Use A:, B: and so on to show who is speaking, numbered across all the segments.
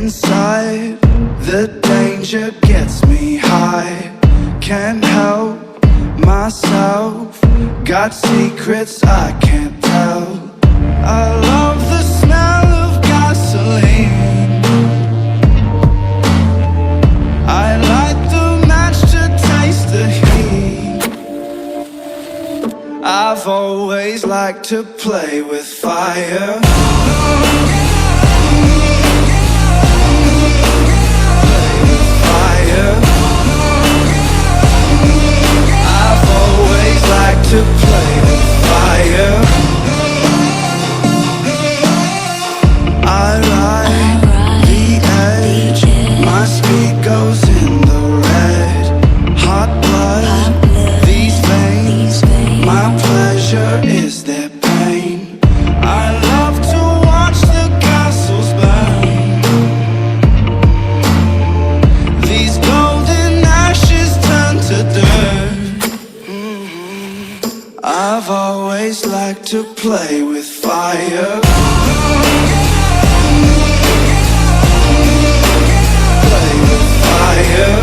A: inside. The danger gets me high. Can't help myself. Got secrets I can't tell. I love the smell of gasoline. I light the match to taste the heat. I've always liked to play with fire. I've always liked to play with fire. I ride the edge. My speed goes in the red. Hot blood, these veins. My pleasure is their pain. I love to watch the castles burn. These golden ashes turn to dirt. I've always liked to play with fire. Play with fire.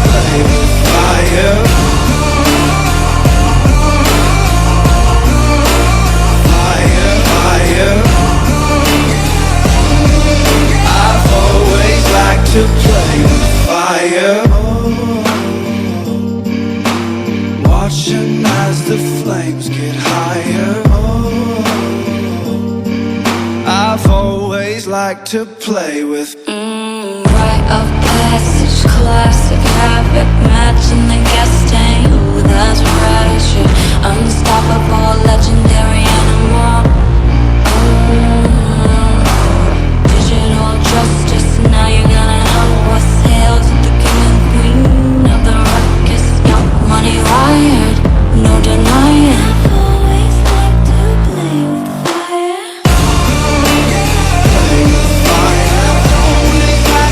A: Play with fire. Fire, fire. I've always liked to play with fire. Watching as the flames get higher. I've always liked to play with
B: rite of passage, classic habit, matching the gas tank. Ooh, that's right, shit. Unstoppable, legendary animal. Digital justice, now you're gonna know what's hail to the king and queen of the ruckus. Yatch Money wired, no denying. I've always liked to play with fire.
A: play with fire. I've always liked to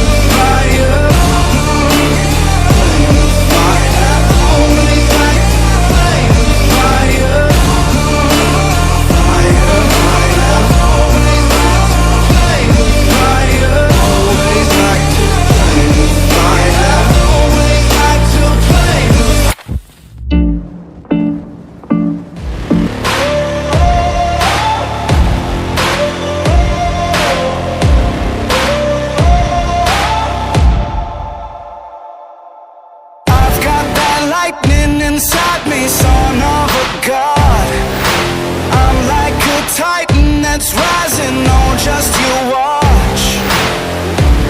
A: play with fire. Play with fire. I've always liked to play with fire. Fire, fire. I've always liked to play with fire. Always liked to play with fire. I've always liked to play with I've got that lightning inside me, son of a god. I'm like a titan that's rising, oh just you watch.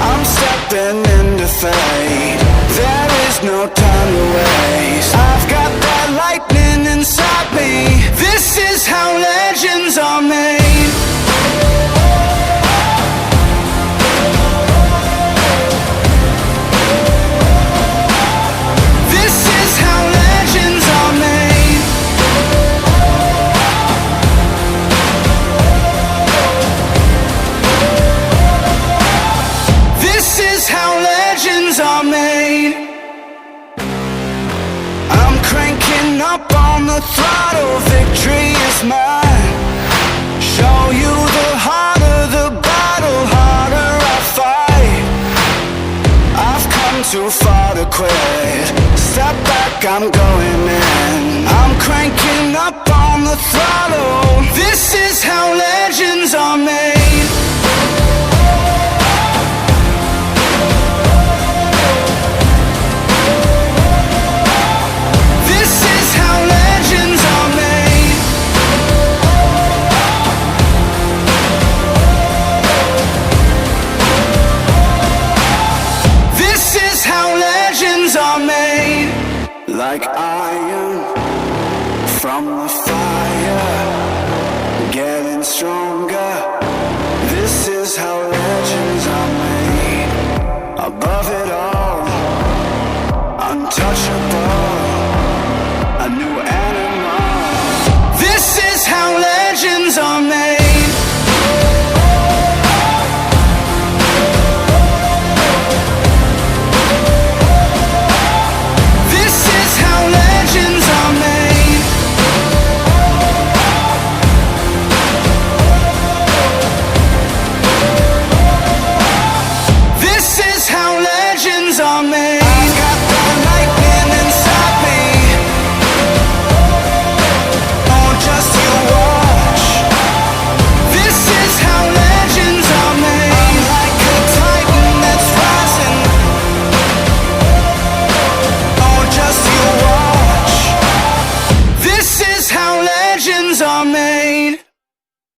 A: I'm stepping into fate, there is no time to waste. I've got that lightning inside me, this is how legends are made. This is how legends are made. This is how legends are made. I'm cranking up on the throttle, victory is mine. Show you the harder the battle, harder I fight. I've come too far to quit. Step back, I'm going in. I'm cranking up on the throttle. This is how legends are made. This is how legends are made. This is how legends are made. Like iron from the fire, getting strong.